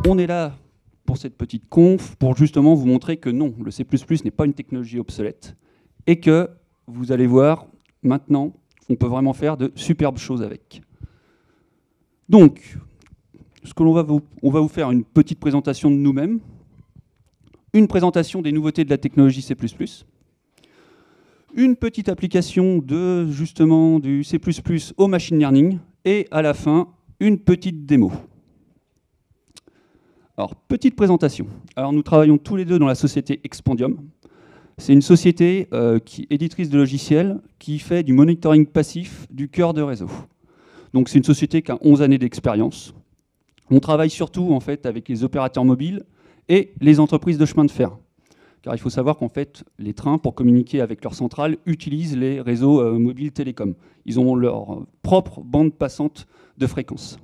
On est là pour cette petite conf, pour justement vous montrer que non, le C++ n'est pas une technologie obsolète, et que, vous allez voir, maintenant, on peut vraiment faire de superbes choses avec. Donc, on va vous faire une petite présentation de nous-mêmes, une présentation des nouveautés de la technologie C++, une petite application de, justement, du C++ au machine learning, et à la fin, une petite démo. Alors, petite présentation. Alors, nous travaillons tous les deux dans la société Expandium. C'est une société éditrice de logiciels qui fait du monitoring passif du cœur de réseau. Donc, c'est une société qui a 11 années d'expérience. On travaille surtout en fait, avec les opérateurs mobiles et les entreprises de chemin de fer. Car il faut savoir qu'en fait, les trains, pour communiquer avec leur centrale, utilisent les réseaux mobiles télécoms. Ils ont leur propre bande passante de fréquences.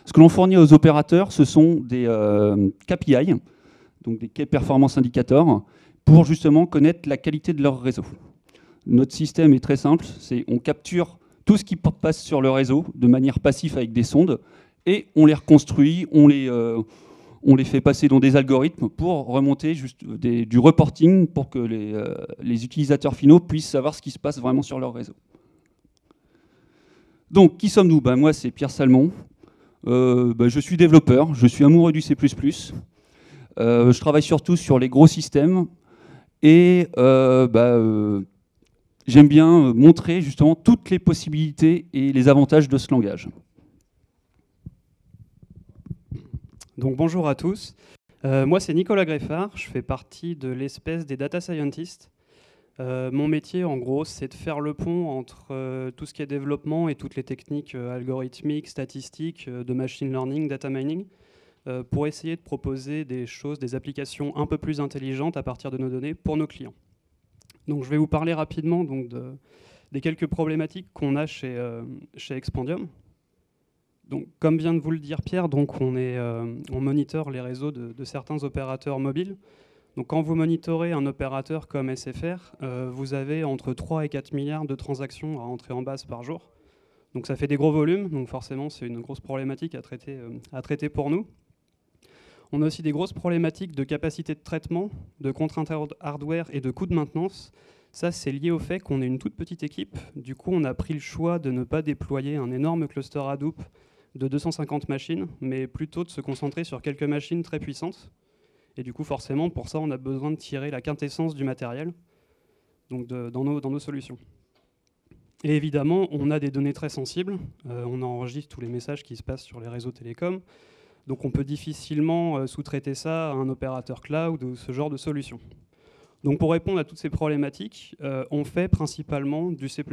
Ce que l'on fournit aux opérateurs, ce sont des KPI, donc des Key Performance Indicators, pour justement connaître la qualité de leur réseau. Notre système est très simple, on capture tout ce qui passe sur le réseau de manière passive avec des sondes, et on les reconstruit, on les fait passer dans des algorithmes pour remonter du reporting pour que les utilisateurs finaux puissent savoir ce qui se passe vraiment sur leur réseau. Donc, qui sommes-nous? Moi, c'est Pierre Salmon. Je suis développeur, je suis amoureux du C++. Je travaille surtout sur les gros systèmes et j'aime bien montrer justement toutes les possibilités et les avantages de ce langage. Donc bonjour à tous, moi c'est Nicolas Greffard, je fais partie de l'espèce des data scientists. Mon métier en gros c'est de faire le pont entre tout ce qui est développement et toutes les techniques algorithmiques, statistiques, de machine learning, data mining, pour essayer de proposer des choses, des applications un peu plus intelligentes à partir de nos données pour nos clients. Donc je vais vous parler rapidement donc, des quelques problématiques qu'on a chez Expandium. Donc, comme vient de vous le dire Pierre, donc on monitore les réseaux de certains opérateurs mobiles. Donc, quand vous monitorez un opérateur comme SFR, vous avez entre 3 et 4 milliards de transactions à entrer en base par jour. Donc ça fait des gros volumes, donc forcément c'est une grosse problématique à traiter pour nous. On a aussi des grosses problématiques de capacité de traitement, de contraintes hardware et de coûts de maintenance. Ça, c'est lié au fait qu'on est une toute petite équipe. Du coup, on a pris le choix de ne pas déployer un énorme cluster Hadoop de 250 machines, mais plutôt de se concentrer sur quelques machines très puissantes. Et du coup, forcément, pour ça, on a besoin de tirer la quintessence du matériel donc dans nos solutions. Et évidemment, on a des données très sensibles. On enregistre tous les messages qui se passent sur les réseaux télécoms. Donc on peut difficilement sous-traiter ça à un opérateur cloud ou ce genre de solution. Donc pour répondre à toutes ces problématiques, on fait principalement du C++.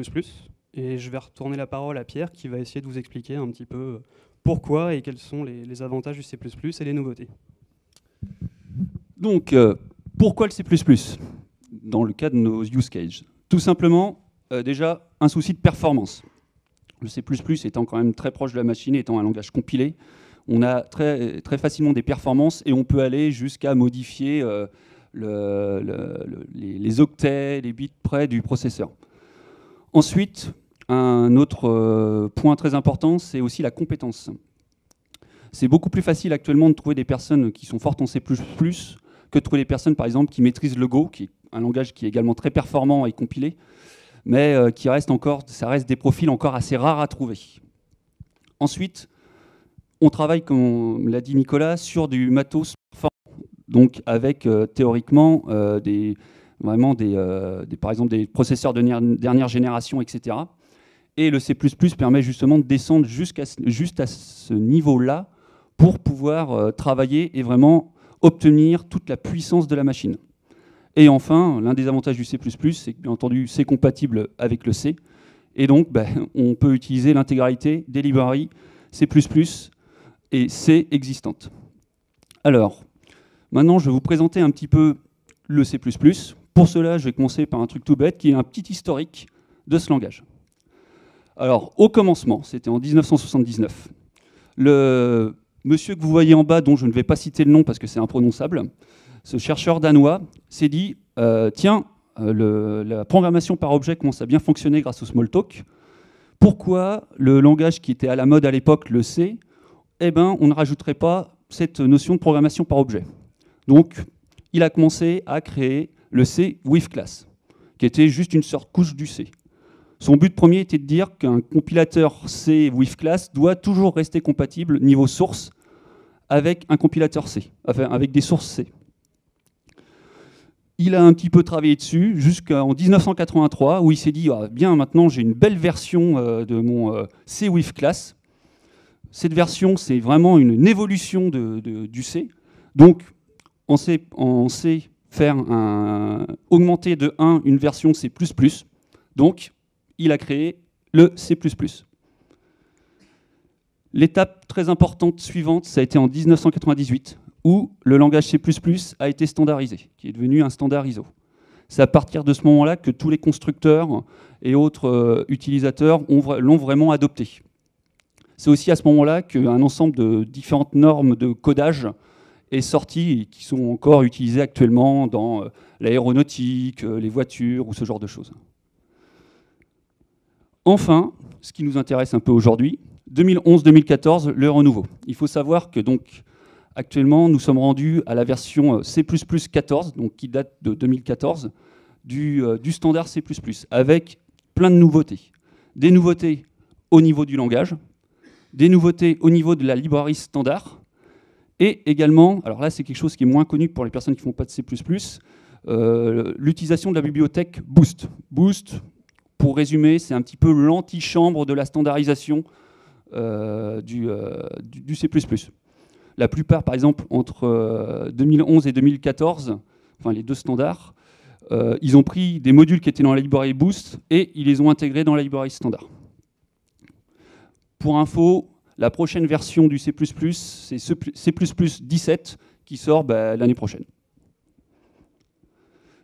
Et je vais retourner la parole à Pierre qui va essayer de vous expliquer un petit peu pourquoi et quels sont les avantages du C++ et les nouveautés. Donc, pourquoi le C++ dans le cas de nos use cases? Tout simplement, déjà, un souci de performance. Le C++ étant quand même très proche de la machine, étant un langage compilé, on a très, très facilement des performances et on peut aller jusqu'à modifier les octets, les bits près du processeur. Ensuite, un autre point très important, c'est aussi la compétence. C'est beaucoup plus facile actuellement de trouver des personnes qui sont fortes en C++ que de trouver des personnes, par exemple, qui maîtrisent le Go, qui est un langage qui est également très performant et compilé, mais ça reste des profils encore assez rares à trouver. Ensuite, on travaille, comme l'a dit Nicolas, sur du matos performant, donc avec théoriquement par exemple des processeurs de dernière génération, etc. Et le C++ permet justement de descendre juste à ce niveau-là pour pouvoir travailler et vraiment obtenir toute la puissance de la machine. Et enfin, l'un des avantages du C++, c'est que bien entendu, c'est compatible avec le C. Et donc, on peut utiliser l'intégralité des librairies C++ et C existantes. Alors, maintenant, je vais vous présenter un petit peu le C++. Pour cela, je vais commencer par un truc tout bête, qui est un petit historique de ce langage. Alors, au commencement, c'était en 1979, le monsieur que vous voyez en bas, dont je ne vais pas citer le nom parce que c'est imprononçable, ce chercheur danois s'est dit tiens, la programmation par objet commence à bien fonctionner grâce au Smalltalk. Pourquoi le langage qui était à la mode à l'époque, le C, on ne rajouterait pas cette notion de programmation par objet. Donc, il a commencé à créer le C with class, qui était juste une sorte de couche du C. Son but premier était de dire qu'un compilateur C with class doit toujours rester compatible niveau source avec un compilateur C, enfin avec des sources C. Il a un petit peu travaillé dessus jusqu'en 1983 où il s'est dit ah, bien maintenant j'ai une belle version de mon C with class. Cette version c'est vraiment une évolution du C. Donc on sait faire augmenter de 1 une version C++. Donc il a créé le C++. L'étape très importante suivante, ça a été en 1998, où le langage C++ a été standardisé, qui est devenu un standard ISO. C'est à partir de ce moment-là que tous les constructeurs et autres utilisateurs l'ont vraiment adopté. C'est aussi à ce moment-là qu'un ensemble de différentes normes de codage est sorti et qui sont encore utilisées actuellement dans l'aéronautique, les voitures ou ce genre de choses. Enfin, ce qui nous intéresse un peu aujourd'hui, 2011-2014, le renouveau. Il faut savoir que donc, actuellement, nous sommes rendus à la version C++ 14, donc, qui date de 2014, du standard C++, avec plein de nouveautés. Des nouveautés au niveau du langage, des nouveautés au niveau de la librairie standard, et également, alors là c'est quelque chose qui est moins connu pour les personnes qui ne font pas de C++, l'utilisation de la bibliothèque Boost. Boost, pour résumer, c'est un petit peu l'antichambre de la standardisation du C++. La plupart, par exemple, entre 2011 et 2014, enfin les deux standards, ils ont pris des modules qui étaient dans la librairie Boost et ils les ont intégrés dans la librairie standard. Pour info, la prochaine version du C++, c'est C++ 17 qui sort l'année prochaine.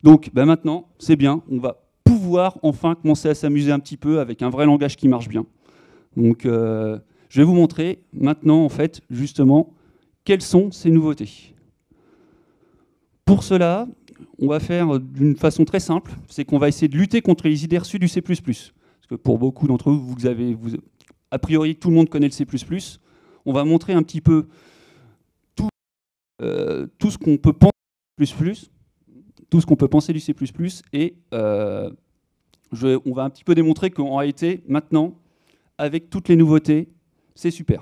Donc maintenant, c'est bien, on va pouvoir enfin commencer à s'amuser un petit peu avec un vrai langage qui marche bien. Donc je vais vous montrer maintenant, en fait, justement, quelles sont ces nouveautés. Pour cela, on va faire d'une façon très simple, c'est qu'on va essayer de lutter contre les idées reçues du C++. Parce que pour beaucoup d'entre vous, a priori, tout le monde connaît le C++. On va montrer un petit peu tout ce qu'on peut penser du C++, tout ce qu'on peut penser du C++, et on va un petit peu démontrer qu'en réalité, maintenant, avec toutes les nouveautés, c'est super.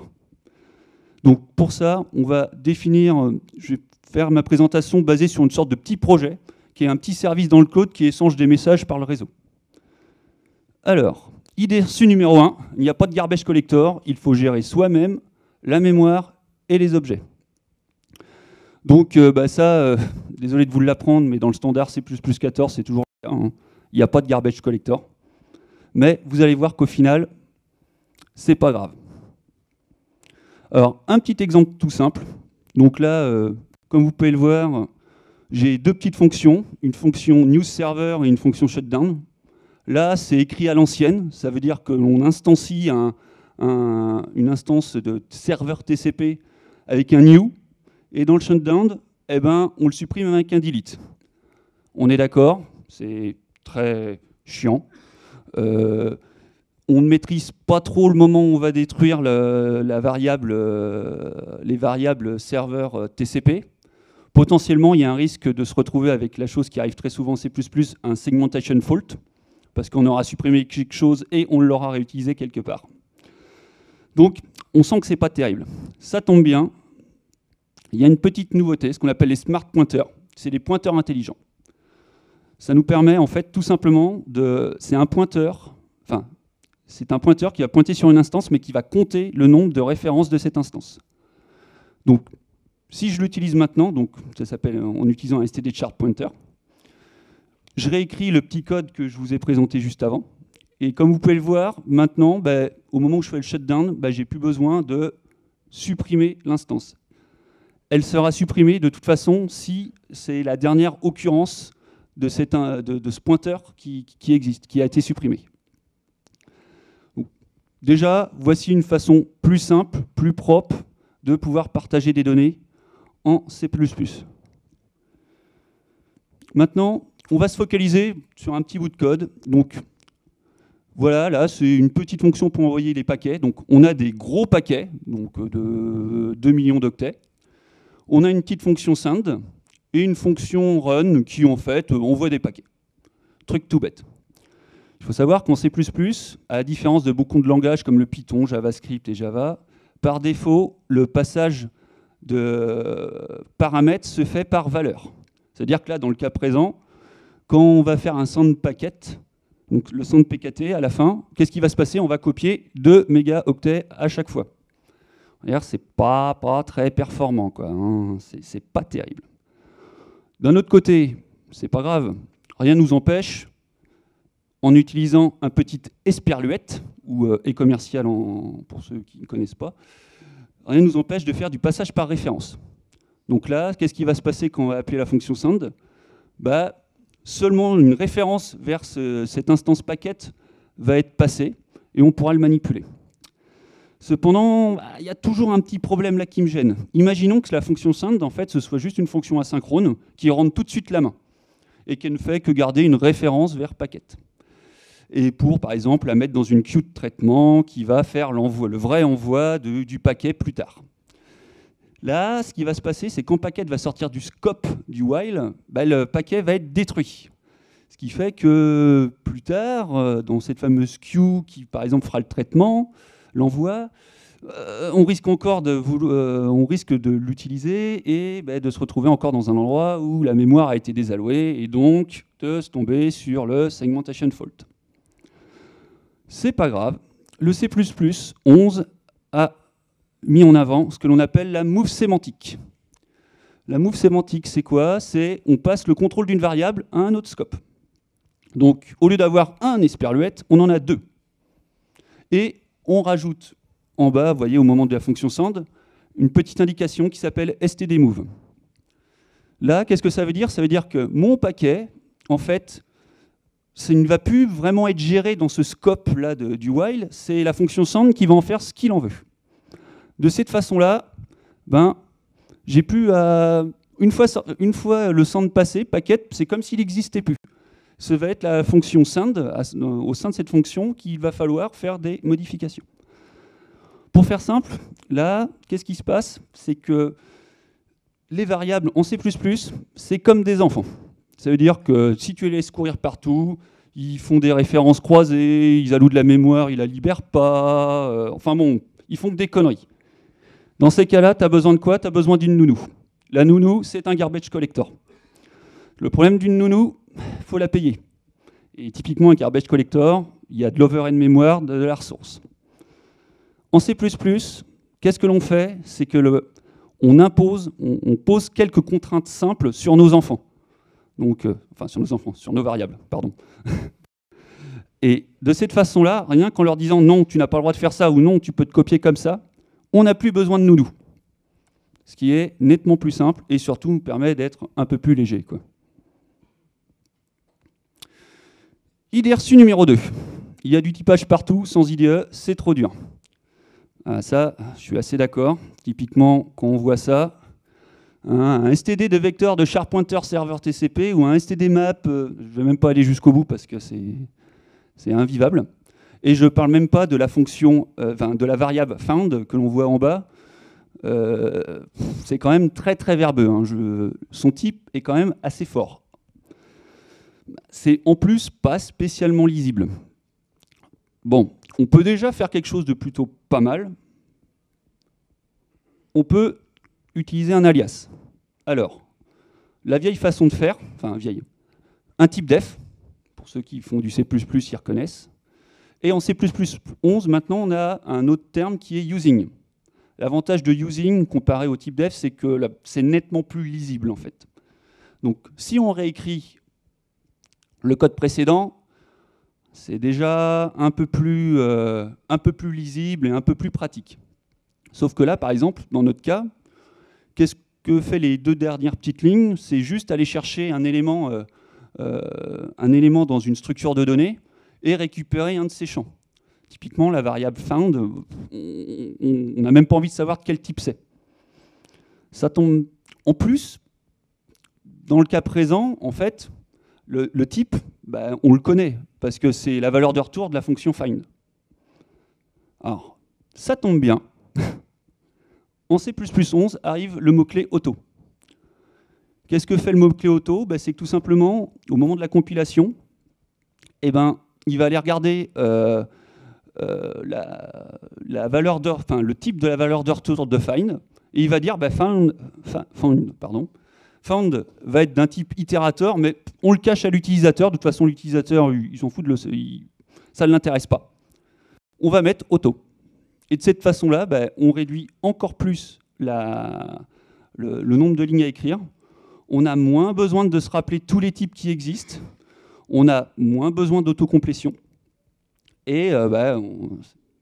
Donc pour ça, on va définir, je vais faire ma présentation basée sur une sorte de petit projet, qui est un petit service dans le code qui échange des messages par le réseau. Alors, idée reçue numéro 1, il n'y a pas de garbage collector, il faut gérer soi-même la mémoire et les objets. Donc désolé de vous l'apprendre, mais dans le standard C++ 14, c'est toujours le cas, hein. Il n'y a pas de garbage collector. Mais vous allez voir qu'au final, c'est pas grave. Alors, un petit exemple tout simple. Donc là, comme vous pouvez le voir, j'ai deux petites fonctions, une fonction newsServer et une fonction shutdown. Là, c'est écrit à l'ancienne, ça veut dire que l'on instancie une instance de serveur TCP avec un new, et dans le shutdown, on le supprime avec un delete. On est d'accord, c'est très chiant. On ne maîtrise pas trop le moment où on va détruire les variables serveur TCP. Potentiellement, il y a un risque de se retrouver avec la chose qui arrive très souvent en C++, un segmentation fault, parce qu'on aura supprimé quelque chose et on l'aura réutilisé quelque part. Donc, on sent que ce n'est pas terrible. Ça tombe bien, il y a une petite nouveauté, ce qu'on appelle les smart pointers. C'est des pointeurs intelligents. Ça nous permet, en fait, tout simplement c'est un pointeur qui va pointer sur une instance, mais qui va compter le nombre de références de cette instance. Donc, si je l'utilise maintenant, donc ça s'appelle en utilisant un std-chart pointer, je réécris le petit code que je vous ai présenté juste avant. Et comme vous pouvez le voir, maintenant, au moment où je fais le shutdown, je n'ai plus besoin de supprimer l'instance. Elle sera supprimée de toute façon si c'est la dernière occurrence de ce pointeur qui existe, qui a été supprimé. Donc, déjà, voici une façon plus simple, plus propre de pouvoir partager des données en C++. Maintenant, on va se focaliser sur un petit bout de code. Donc, voilà, là, c'est une petite fonction pour envoyer les paquets. Donc, on a des gros paquets, donc de 2 millions d'octets. on a une petite fonction send et une fonction run qui, en fait, envoie des paquets. Truc tout bête. Il faut savoir qu'en C++, à la différence de beaucoup de langages comme le Python, JavaScript et Java, par défaut, le passage de paramètres se fait par valeur. C'est-à-dire que là, dans le cas présent, quand on va faire un send packet, donc le send PKT à la fin, qu'est-ce qui va se passer? On va copier 2 mégaoctets à chaque fois. D'ailleurs, c'est pas très performant, quoi, hein. C'est pas terrible. D'un autre côté, c'est pas grave, rien ne nous empêche, en utilisant un petit esperluette, ou e-commercial pour ceux qui ne connaissent pas, rien ne nous empêche de faire du passage par référence. Donc là, qu'est-ce qui va se passer quand on va appeler la fonction send? Seulement une référence vers cette instance packet va être passée et on pourra le manipuler. Cependant, il y a toujours un petit problème là qui me gêne. Imaginons que la fonction send, en fait, ce soit juste une fonction asynchrone qui rende tout de suite la main et qui ne fait que garder une référence vers packet. Et pour, par exemple, la mettre dans une queue de traitement qui va faire le vrai envoi du paquet plus tard. Là, ce qui va se passer, c'est quand packet va sortir du scope du while, le paquet va être détruit. Ce qui fait que plus tard, dans cette fameuse queue qui, par exemple, fera le traitement, l'envoi, on risque de l'utiliser et de se retrouver encore dans un endroit où la mémoire a été désallouée et donc de se tomber sur le segmentation fault. C'est pas grave. Le C++ 11 a mis en avant ce que l'on appelle la move sémantique. La move sémantique, c'est quoi? C'est on passe le contrôle d'une variable à un autre scope. Donc, au lieu d'avoir un esperluette, on en a 2. Et on rajoute en bas, vous voyez, au moment de la fonction send, une petite indication qui s'appelle stdmove. Là, qu'est-ce que ça veut dire? Ça veut dire que mon paquet, en fait, ça ne va plus vraiment être géré dans ce scope-là du while, c'est la fonction send qui va en faire ce qu'il en veut. De cette façon-là, j'ai plus à... Une fois le send passé, packet, c'est comme s'il n'existait plus. Ce va être la fonction send, au sein de cette fonction, qu'il va falloir faire des modifications. Pour faire simple, là, qu'est-ce qui se passe? C'est que les variables en C++, c'est comme des enfants. Ça veut dire que si tu les laisses courir partout, ils font des références croisées, ils allouent de la mémoire, ils la libèrent pas, enfin bon, ils font que des conneries. Dans ces cas-là, tu as besoin de quoi? Tu as besoin d'une nounou. La nounou, c'est un garbage collector. Le problème d'une nounou, il faut la payer. Et typiquement, un garbage collector, il y a de l'overhead mémoire, de la ressource. En C++, qu'est-ce que l'on fait? C'est que on pose quelques contraintes simples sur nos enfants. Donc, enfin, sur nos enfants, sur nos variables, pardon. Et de cette façon-là, rien qu'en leur disant non, tu n'as pas le droit de faire ça, ou non, tu peux te copier comme ça, on n'a plus besoin de nounou. Ce qui est nettement plus simple et surtout nous permet d'être un peu plus léger, quoi. IDE reçu numéro 2. Il y a du typage partout, sans IDE, c'est trop dur. Ah, ça, je suis assez d'accord. Typiquement, quand on voit ça, un std de vecteur de char pointer serveur TCP ou un std map, je ne vais même pas aller jusqu'au bout parce que c'est invivable. Et je ne parle même pas de la fonction, de la variable found que l'on voit en bas. C'est quand même très très verbeux, hein. Son type est quand même assez fort. C'est en plus pas spécialement lisible. Bon, on peut déjà faire quelque chose de plutôt pas mal. On peut utiliser un alias. Alors, la vieille façon de faire, enfin vieille, un type def, pour ceux qui font du C++, ils reconnaissent. Et en C++ 11, maintenant, on a un autre terme qui est using. L'avantage de using, comparé au type def, c'est que c'est nettement plus lisible, en fait. Donc, si on réécrit le code précédent, c'est déjà un peu plus lisible et un peu plus pratique. Sauf que là, par exemple, dans notre cas, qu'est-ce que fait les 2 dernières petites lignes? C'est juste aller chercher un élément dans une structure de données et récupérer un de ces champs. Typiquement, la variable found, on n'a même pas envie de savoir de quel type c'est. Ça tombe. En plus, dans le cas présent, en fait, le type, on le connaît, parce que c'est la valeur de retour de la fonction find. Alors, ça tombe bien. En C++11 arrive le mot-clé auto. Qu'est-ce que fait le mot-clé auto? C'est que tout simplement, au moment de la compilation, il va aller regarder la valeur le type de la valeur de retour de find, et il va dire found va être d'un type itérateur, mais on le cache à l'utilisateur. De toute façon, l'utilisateur, il s'en fout, ça ne l'intéresse pas. On va mettre auto. Et de cette façon-là, on réduit encore plus le nombre de lignes à écrire. On a moins besoin de se rappeler tous les types qui existent. On a moins besoin d'autocomplétion. Et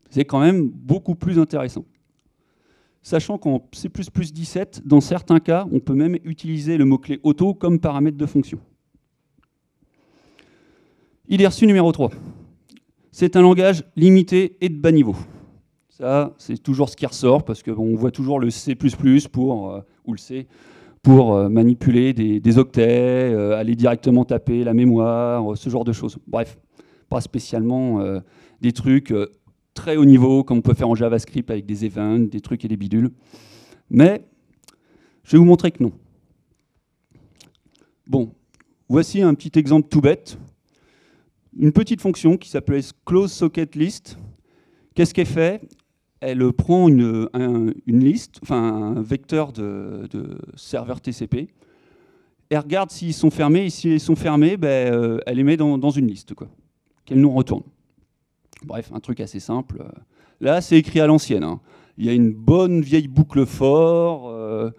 c'est quand même beaucoup plus intéressant. Sachant qu'en C++17, dans certains cas, on peut même utiliser le mot-clé auto comme paramètre de fonction. IDRSU numéro 3. C'est un langage limité et de bas niveau. Ça, c'est toujours ce qui ressort, parce qu'on voit toujours le C++ ou le C pour manipuler des octets, aller directement taper la mémoire, ce genre de choses. Bref, pas spécialement des trucs très haut niveau, comme on peut faire en JavaScript avec des events, des trucs et des bidules. Mais je vais vous montrer que non. Bon, voici un petit exemple tout bête. Une petite fonction qui s'appelle closeSocketList. Qu'est-ce qu'elle fait? Elle prend une liste, enfin un vecteur de serveur TCP. Elle regarde s'ils sont fermés, et s'ils sont fermés, elle les met dans une liste, qu'elle nous retourne. Bref, un truc assez simple. Là, c'est écrit à l'ancienne. Hein. Il y a une bonne vieille boucle for,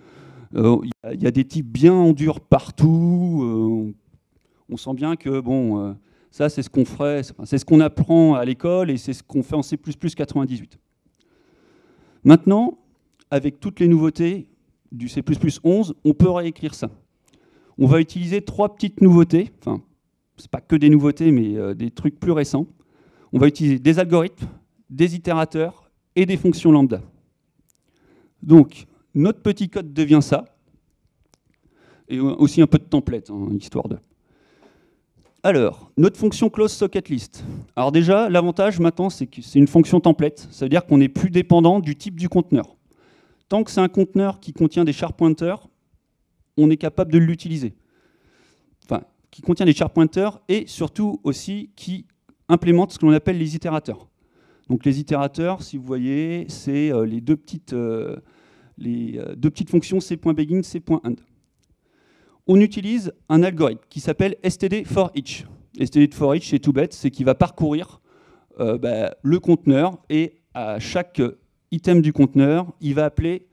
il y a des types bien en dur partout. On sent bien que, ça, c'est ce qu'on ferait, c'est ce qu'on apprend à l'école et c'est ce qu'on fait en C++ 98. Maintenant, avec toutes les nouveautés du C++ 11, on peut réécrire ça. On va utiliser 3 petites nouveautés, enfin, ce n'est pas que des nouveautés, mais des trucs plus récents. On va utiliser des algorithmes, des itérateurs et des fonctions lambda. Donc, notre petit code devient ça, et aussi un peu de template, hein, histoire de... Alors, notre fonction closeSocketList. Alors déjà, l'avantage maintenant, c'est que c'est une fonction template. Ça veut dire qu'on n'est plus dépendant du type du conteneur. Tant que c'est un conteneur qui contient des char pointers, on est capable de l'utiliser. Enfin, qui contient des char pointers et surtout aussi qui implémente ce que l'on appelle les itérateurs. Donc les itérateurs, si vous voyez, c'est les deux petites fonctions c.begin, c.end. On utilise un algorithme qui s'appelle std4each. Std4each, c'est tout bête, c'est qu'il va parcourir le conteneur et à chaque item du conteneur, il va appeler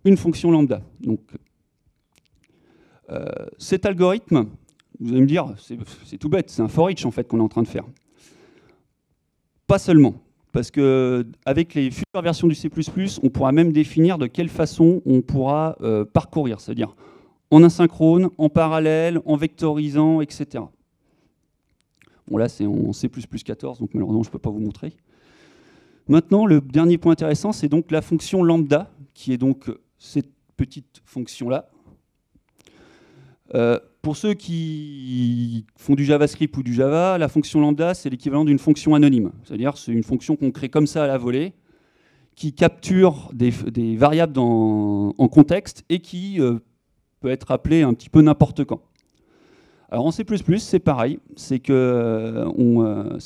une fonction lambda. Donc, cet algorithme, vous allez me dire, c'est tout bête, c'est un for each en fait qu'on est en train de faire. Pas seulement, parce qu'avec les futures versions du C++, on pourra même définir de quelle façon on pourra parcourir, c'est-à-dire en asynchrone, en parallèle, en vectorisant, etc. Bon, là, c'est en C++ 14, donc malheureusement, je ne peux pas vous montrer. Maintenant, le dernier point intéressant, c'est donc la fonction lambda, qui est donc cette petite fonction-là. Pour ceux qui font du JavaScript ou du Java, la fonction lambda, c'est l'équivalent d'une fonction anonyme. C'est-à-dire c'est une fonction qu'on crée comme ça à la volée, qui capture des variables en contexte et qui peut être appelée un petit peu n'importe quand. Alors en C++, c'est pareil, c'est une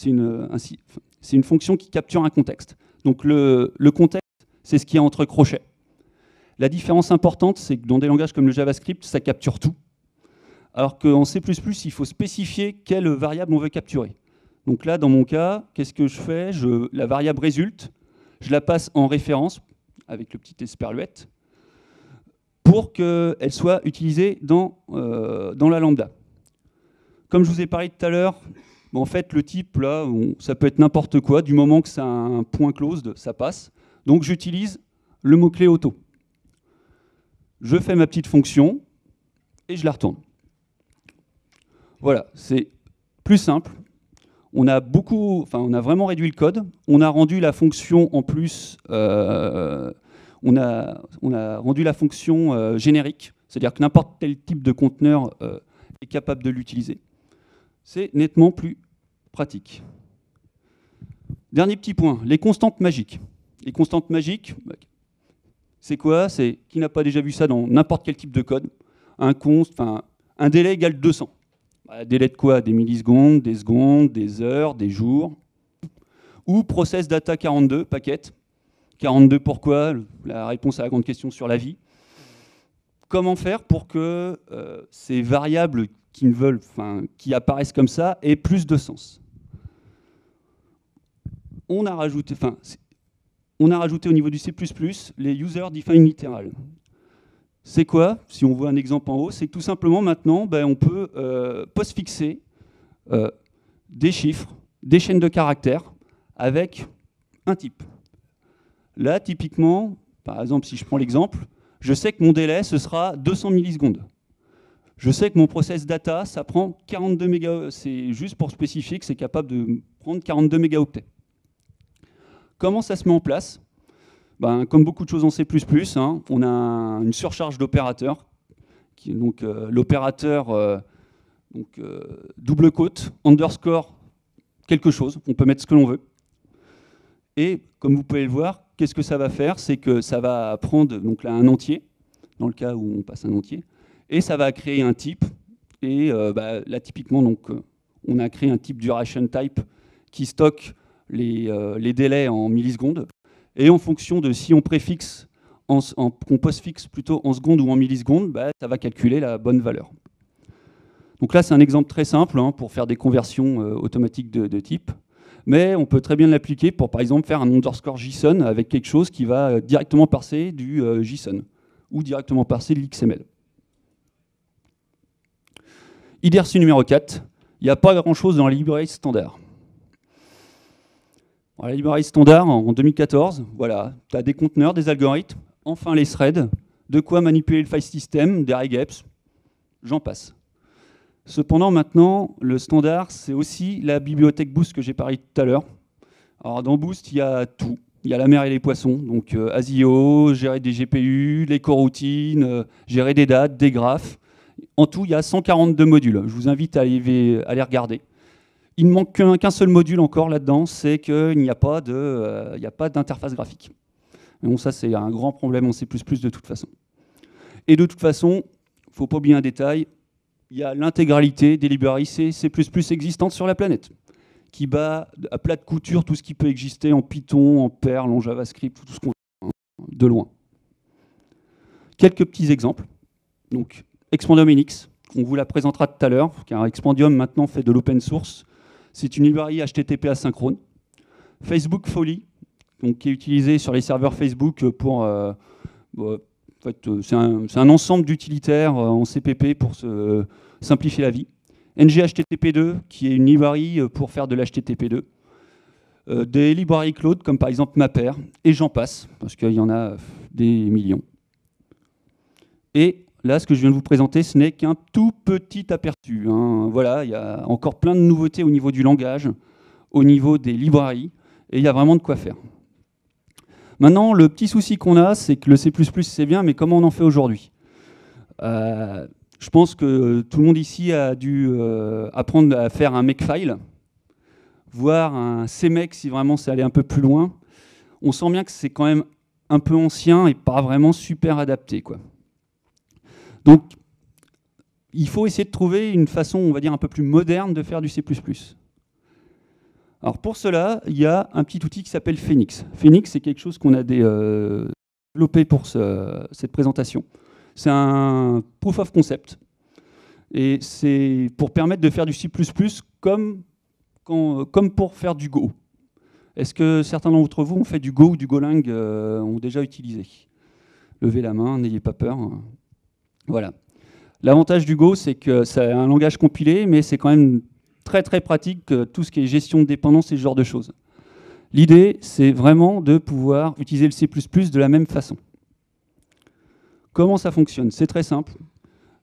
fonction qui capture un contexte. Donc le contexte, c'est ce qu'il y a entre crochets. La différence importante, c'est que dans des langages comme le JavaScript, ça capture tout. Alors qu'en C++, il faut spécifier quelle variable on veut capturer. Donc là, dans mon cas, qu'est-ce que je fais? La variable résulte, je la passe en référence, avec le petit esperluette, pour qu'elle soit utilisée dans la lambda. Comme je vous ai parlé tout à l'heure, en fait, le type, là, ça peut être n'importe quoi, du moment que ça a un point closed, ça passe. Donc j'utilise le mot-clé auto. Je fais ma petite fonction, et je la retourne. Voilà, c'est plus simple. On a vraiment réduit le code. On a rendu la fonction en plus, on a rendu la fonction générique, c'est-à-dire que n'importe quel type de conteneur est capable de l'utiliser. C'est nettement plus pratique. Dernier petit point, les constantes magiques. Les constantes magiques, C'est quoi? C'est qui n'a pas déjà vu ça dans n'importe quel type de code? Un délai égale 200. Délai de quoi? Des millisecondes, des secondes, des heures, des jours. Ou process data 42, paquet. 42 pourquoi? La réponse à la grande question sur la vie. Comment faire pour que ces variables qui apparaissent comme ça aient plus de sens? On a rajouté au niveau du C++ les User Defined Literal. C'est quoi? Si on voit un exemple en haut, c'est que tout simplement maintenant, on peut postfixer des chiffres, des chaînes de caractères avec un type. Là, typiquement, par exemple, si je prends l'exemple, je sais que mon délai, ce sera 200 millisecondes. Je sais que mon process data, ça prend 42 mégaoctets. C'est juste pour spécifier que c'est capable de prendre 42 mégaoctets. Comment ça se met en place? Comme beaucoup de choses en C++, on a une surcharge d'opérateurs. Donc l'opérateur double quote, underscore, quelque chose. On peut mettre ce que l'on veut. Et comme vous pouvez le voir, qu'est-ce que ça va faire? C'est que ça va prendre donc là, un entier, dans le cas où on passe un entier, et ça va créer un type. Et là, typiquement, on a créé un type duration type qui stocke les délais en millisecondes. Et en fonction de si on préfixe, qu'on postfixe plutôt en secondes ou en millisecondes, ça va calculer la bonne valeur. Donc là, c'est un exemple très simple pour faire des conversions automatiques de type. Mais on peut très bien l'appliquer pour, par exemple, faire un underscore JSON avec quelque chose qui va directement parser du JSON ou directement parser de l'XML. IDRC numéro 4, il n'y a pas grand-chose dans la librairie standard. La librairie standard, en 2014, voilà, tu as des conteneurs, des algorithmes, enfin les threads, de quoi manipuler le file system, des regex, j'en passe. Cependant, maintenant, le standard, c'est aussi la bibliothèque Boost que j'ai parlé tout à l'heure. Alors, dans Boost, il y a tout. Il y a la mer et les poissons, donc ASIO, gérer des GPU, les coroutines, gérer des dates, des graphes. En tout, il y a 142 modules. Je vous invite à les regarder. Il ne manque qu'un seul module encore là-dedans, c'est qu'il n'y a pas d'interface graphique. Mais bon, ça, c'est un grand problème en C++ de toute façon. Et de toute façon, il ne faut pas oublier un détail, il y a l'intégralité des librairies C++ existantes sur la planète, qui bat à plat de couture tout ce qui peut exister en Python, en Perl, en JavaScript, tout ce qu'on veut, de loin. Quelques petits exemples. Donc, Expandium NX, on vous la présentera tout à l'heure, car Expandium maintenant fait de l'open source. C'est une librairie HTTP asynchrone. Facebook Folly, donc, qui est utilisé sur les serveurs Facebook pour... c'est un ensemble d'utilitaires en CPP pour se simplifier la vie. NGHTTP2, qui est une librairie pour faire de l'HTTP2. Des librairies cloud, comme par exemple Mapper, et j'en passe, parce qu'il y en a des millions. Et là, ce que je viens de vous présenter, ce n'est qu'un tout petit aperçu. Voilà, il y a encore plein de nouveautés au niveau du langage, au niveau des librairies, et il y a vraiment de quoi faire. Maintenant, le petit souci qu'on a, c'est que le C++, c'est bien, mais comment on en fait aujourd'hui? Je pense que tout le monde ici a dû apprendre à faire un makefile, voire un CMake si vraiment c'est aller un peu plus loin. On sent bien que c'est quand même un peu ancien et pas vraiment super adapté, quoi. Donc, il faut essayer de trouver une façon, on va dire, un peu plus moderne de faire du C++. Alors pour cela, il y a un petit outil qui s'appelle Phoenix. Phoenix, c'est quelque chose qu'on a développé pour cette présentation. C'est un proof of concept. Et c'est pour permettre de faire du C++ comme pour faire du Go. Est-ce que certains d'entre vous ont fait du Go ou du Golang, ont déjà utilisé? Levez la main, n'ayez pas peur. Voilà. L'avantage du Go, c'est que c'est un langage compilé, mais c'est quand même très très pratique, tout ce qui est gestion de dépendance et ce genre de choses. L'idée, c'est vraiment de pouvoir utiliser le C++ de la même façon. Comment ça fonctionne? C'est très simple.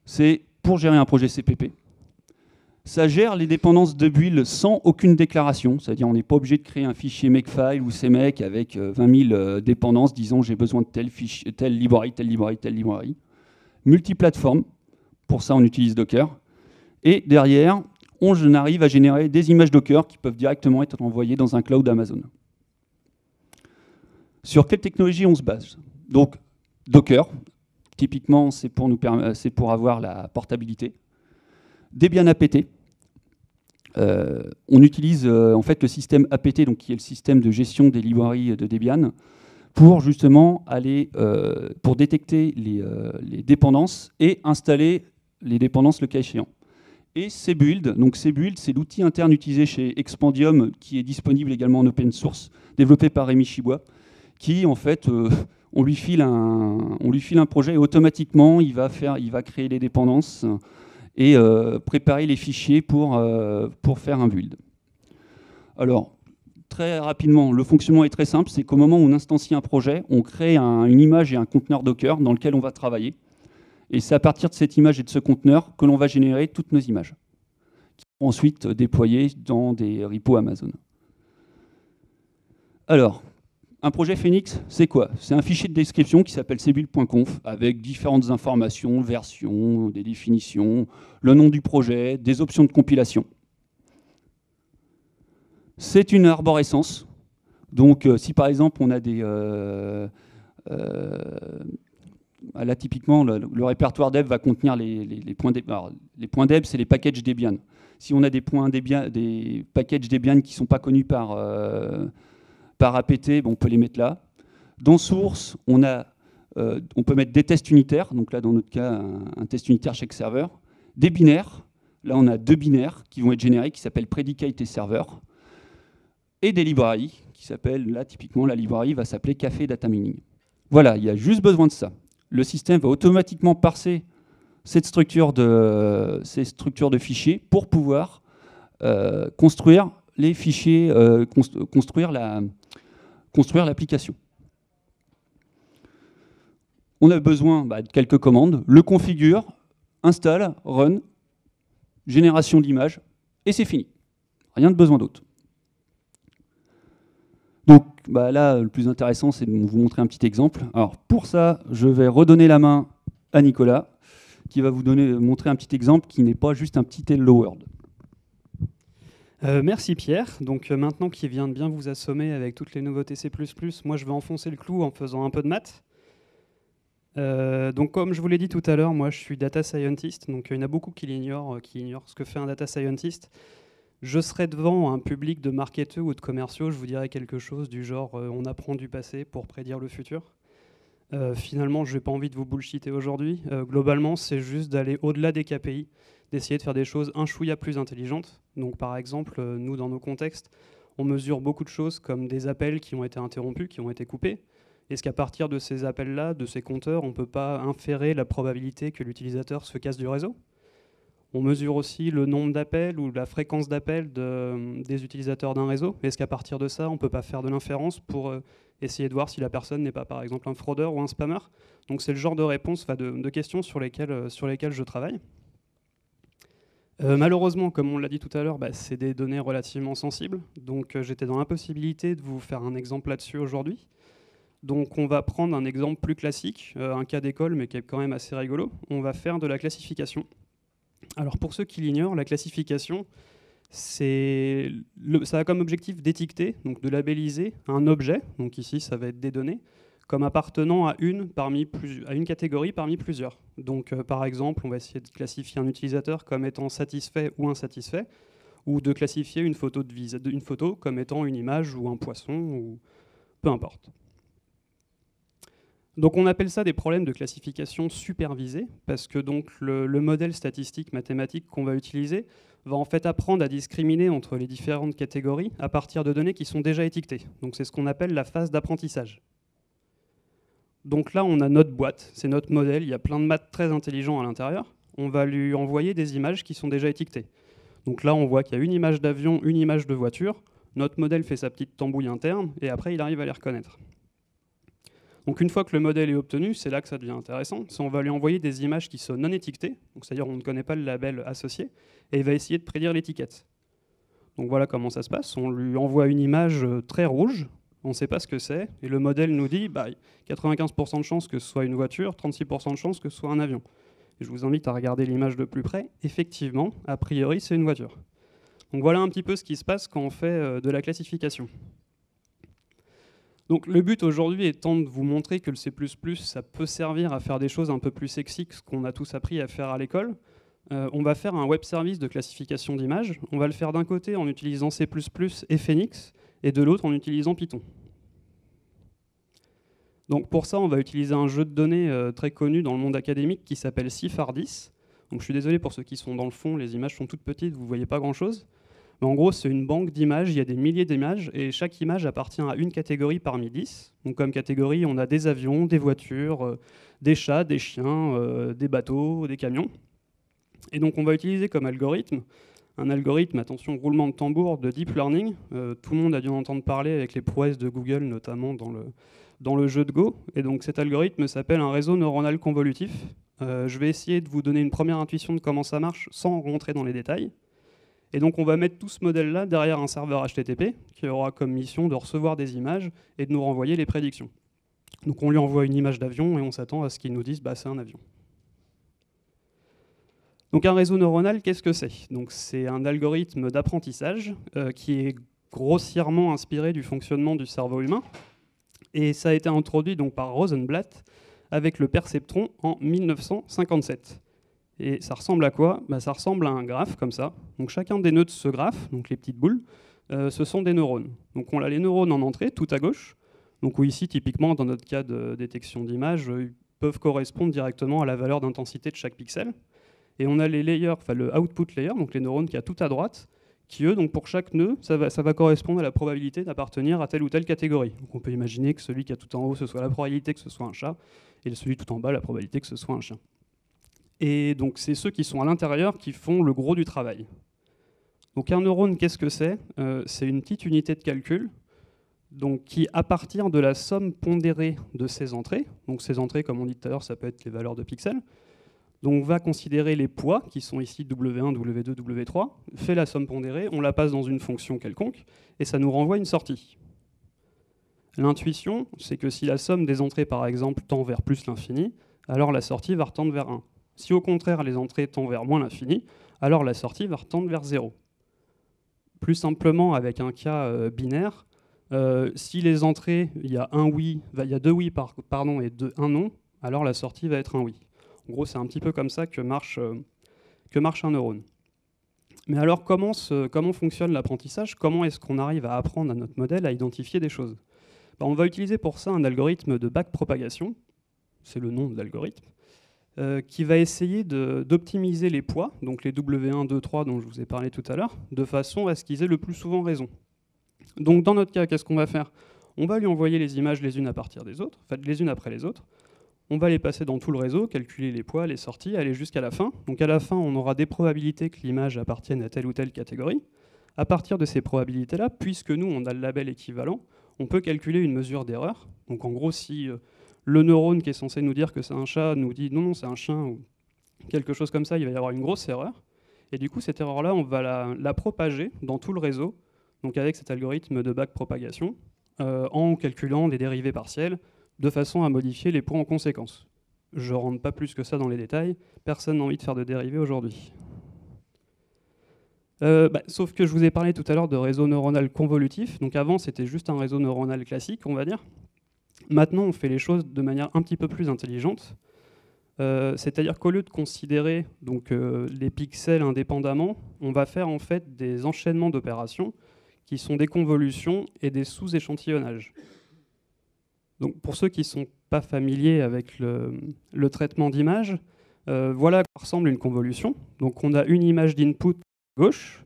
C'est pour gérer un projet CPP. Ça gère les dépendances de build sans aucune déclaration, c'est-à-dire on n'est pas obligé de créer un fichier makefile ou CMake avec 20 000 dépendances, disons j'ai besoin de telle librairie, telle librairie, telle librairie. Multiplateforme, pour ça on utilise Docker. Et derrière, on arrive à générer des images Docker qui peuvent directement être envoyées dans un cloud Amazon. Sur quelle technologie on se base? Donc, Docker, typiquement c'est pour avoir la portabilité. Debian apt. On utilise en fait le système apt, donc qui est le système de gestion des librairies de Debian, pour justement aller pour détecter les dépendances et installer les dépendances le cas échéant. Et cbuild, donc cbuild, c'est l'outil interne utilisé chez Expandium, qui est disponible également en open source, développé par Rémi Chibois, qui en fait, on lui file un projet et automatiquement il va créer les dépendances et préparer les fichiers pour faire un build. Alors, très rapidement, le fonctionnement est très simple, c'est qu'au moment où on instancie un projet, on crée une image et un conteneur Docker dans lequel on va travailler. Et c'est à partir de cette image et de ce conteneur que l'on va générer toutes nos images, qui seront ensuite déployées dans des repos Amazon. Alors, un projet Phoenix, c'est quoi? C'est un fichier de description qui s'appelle cbuild.conf avec différentes informations, versions, des définitions, le nom du projet, des options de compilation. C'est une arborescence. Donc, si par exemple on a des... là, typiquement, le répertoire dev va contenir les points dev. Alors, les points dev, c'est les packages Debian. Si on a des packages Debian qui ne sont pas connus par apt, bon, on peut les mettre là. Dans source, on peut mettre des tests unitaires. Donc là, dans notre cas, un test unitaire chaque serveur. Des binaires. Là, on a 2 binaires qui vont être générés, qui s'appellent predicate et server. Et des librairies, qui s'appellent, là, typiquement, la librairie va s'appeler Café Data Mining. Voilà, il y a juste besoin de ça. Le système va automatiquement parser ces structures de fichiers pour pouvoir construire les fichiers, construire l'application. On a besoin de quelques commandes. Le configure, install, run, génération d'images, et c'est fini. Rien de besoin d'autre. Donc là, le plus intéressant, c'est de vous montrer un petit exemple. Alors pour ça, je vais redonner la main à Nicolas, qui va vous montrer un petit exemple qui n'est pas juste un petit Hello World. Merci Pierre. Donc maintenant qu'il vient de bien vous assommer avec toutes les nouveautés C++, moi je vais enfoncer le clou en faisant un peu de maths. Donc comme je vous l'ai dit tout à l'heure, moi je suis data scientist, donc il y en a beaucoup qui ignorent ce que fait un data scientist. Je serai devant un public de marketeurs ou de commerciaux, je vous dirai quelque chose du genre on apprend du passé pour prédire le futur. Finalement, je n'ai pas envie de vous bullshiter aujourd'hui. Globalement, c'est juste d'aller au-delà des KPI, d'essayer de faire des choses un chouïa plus intelligentes. Donc par exemple, nous dans nos contextes, on mesure beaucoup de choses comme des appels qui ont été interrompus, qui ont été coupés. Est-ce qu'à partir de ces appels-là, de ces compteurs, on ne peut pas inférer la probabilité que l'utilisateur se casse du réseau ? On mesure aussi le nombre d'appels ou la fréquence d'appels des utilisateurs d'un réseau. Est-ce qu'à partir de ça, on ne peut pas faire de l'inférence pour essayer de voir si la personne n'est pas, par exemple, un fraudeur ou un spammer? Donc c'est le genre de réponse, de questions sur lesquelles je travaille. Malheureusement, comme on l'a dit tout à l'heure, c'est des données relativement sensibles. Donc j'étais dans l'impossibilité de vous faire un exemple là-dessus aujourd'hui. Donc on va prendre un exemple plus classique, un cas d'école, mais qui est quand même assez rigolo. On va faire de la classification. Alors pour ceux qui l'ignorent, la classification, ça a comme objectif d'étiqueter, donc de labelliser un objet, donc ici ça va être des données, comme appartenant à une catégorie parmi plusieurs. Donc par exemple, on va essayer de classifier un utilisateur comme étant satisfait ou insatisfait, ou de classifier une photo comme étant une image ou un poisson, ou peu importe. Donc on appelle ça des problèmes de classification supervisée, parce que donc le modèle statistique mathématique qu'on va utiliser va en fait apprendre à discriminer entre les différentes catégories à partir de données qui sont déjà étiquetées. Donc c'est ce qu'on appelle la phase d'apprentissage. Donc là on a notre boîte, c'est notre modèle, il y a plein de maths très intelligents à l'intérieur. On va lui envoyer des images qui sont déjà étiquetées. Donc là on voit qu'il y a une image d'avion, une image de voiture, notre modèle fait sa petite tambouille interne et après il arrive à les reconnaître. Donc une fois que le modèle est obtenu, c'est là que ça devient intéressant. On va lui envoyer des images qui sont non étiquetées, c'est-à-dire on ne connaît pas le label associé, et il va essayer de prédire l'étiquette. Donc voilà comment ça se passe. On lui envoie une image très rouge, on ne sait pas ce que c'est, et le modèle nous dit 95% de chances que ce soit une voiture, 36% de chances que ce soit un avion. Et je vous invite à regarder l'image de plus près. Effectivement, a priori, c'est une voiture. Donc voilà un petit peu ce qui se passe quand on fait de la classification. Donc le but aujourd'hui étant de vous montrer que le C++, ça peut servir à faire des choses un peu plus sexy que ce qu'on a tous appris à faire à l'école. On va faire un web service de classification d'images. On va le faire d'un côté en utilisant C++ et Phoenix, et de l'autre en utilisant Python. Donc pour ça, on va utiliser un jeu de données très connu dans le monde académique qui s'appelle CIFAR10. Donc je suis désolé pour ceux qui sont dans le fond, les images sont toutes petites, vous ne voyez pas grand-chose. Mais en gros, c'est une banque d'images, il y a des milliers d'images, et chaque image appartient à une catégorie parmi 10. Donc comme catégorie, on a des avions, des voitures, des chats, des chiens, des bateaux, des camions. Et donc on va utiliser comme algorithme, un algorithme, attention, roulement de tambour, de deep learning. Tout le monde a dû en entendre parler avec les prouesses de Google, notamment dans le jeu de Go. Et donc cet algorithme s'appelle un réseau neuronal convolutif. Je vais essayer de vous donner une première intuition de comment ça marche sans rentrer dans les détails. Et donc on va mettre tout ce modèle-là derrière un serveur HTTP qui aura comme mission de recevoir des images et de nous renvoyer les prédictions. Donc on lui envoie une image d'avion et on s'attend à ce qu'il nous dise bah, c'est un avion. Donc un réseau neuronal, qu'est-ce que c'est? Donc c'est un algorithme d'apprentissage qui est grossièrement inspiré du fonctionnement du cerveau humain. Et ça a été introduit donc par Rosenblatt avec le perceptron en 1957. Et ça ressemble à quoi? Ça ressemble à un graphe, comme ça. Donc chacun des nœuds de ce graphe, donc les petites boules, ce sont des neurones. Donc on a les neurones en entrée, tout à gauche, donc où ici, typiquement, dans notre cas de détection d'image, ils peuvent correspondre directement à la valeur d'intensité de chaque pixel. Et on a les layers, enfin le output layer, donc les neurones qu'il y a tout à droite, qui eux, donc pour chaque nœud, ça va correspondre à la probabilité d'appartenir à telle ou telle catégorie. Donc on peut imaginer que celui qui a tout en haut, ce soit la probabilité que ce soit un chat, et celui tout en bas, la probabilité que ce soit un chien. Et donc c'est ceux qui sont à l'intérieur qui font le gros du travail. Donc un neurone, qu'est-ce que c'est? C'est une petite unité de calcul donc, qui, à partir de la somme pondérée de ces entrées, donc ces entrées, comme on dit tout à l'heure, ça peut être les valeurs de pixels, donc va considérer les poids, qui sont ici W1, W2, W3, fait la somme pondérée, on la passe dans une fonction quelconque, et ça nous renvoie une sortie. L'intuition, c'est que si la somme des entrées, par exemple, tend vers plus l'infini, alors la sortie va retendre vers 1. Si au contraire les entrées tendent vers moins l'infini, alors la sortie va retendre vers 0. Plus simplement, avec un cas binaire, si les entrées, il y a deux oui et un non, alors la sortie va être un oui. En gros, c'est un petit peu comme ça que marche un neurone. Mais alors, comment fonctionne l'apprentissage? Comment est-ce qu'on arrive à apprendre à notre modèle à identifier des choses? On va utiliser pour ça un algorithme de backpropagation, c'est le nom de l'algorithme, qui va essayer d'optimiser les poids, donc les W1, 2, 3 dont je vous ai parlé tout à l'heure, de façon à ce qu'ils aient le plus souvent raison. Donc dans notre cas, qu'est-ce qu'on va faire? On va lui envoyer les images les unes à partir des autres, en fait les unes après les autres. On va les passer dans tout le réseau, calculer les poids, les sorties, aller jusqu'à la fin. Donc à la fin, on aura des probabilités que l'image appartienne à telle ou telle catégorie. À partir de ces probabilités-là, puisque nous, on a le label équivalent, on peut calculer une mesure d'erreur. Donc en gros, si le neurone qui est censé nous dire que c'est un chat nous dit non, c'est un chien ou quelque chose comme ça, il va y avoir une grosse erreur. Et du coup, cette erreur-là, on va la propager dans tout le réseau, donc avec cet algorithme de backpropagation, en calculant des dérivées partielles, de façon à modifier les poids en conséquence. Je ne rentre pas plus que ça dans les détails, personne n'a envie de faire de dérivées aujourd'hui. Sauf que je vous ai parlé tout à l'heure de réseau neuronal convolutif, donc avant c'était juste un réseau neuronal classique, on va dire. Maintenant on fait les choses de manière un petit peu plus intelligente, c'est-à-dire qu'au lieu de considérer donc, les pixels indépendamment, on va faire en fait des enchaînements d'opérations qui sont des convolutions et des sous-échantillonnages. Donc pour ceux qui ne sont pas familiers avec le traitement d'image, voilà à quoi ressemble une convolution. Donc on a une image d'input à gauche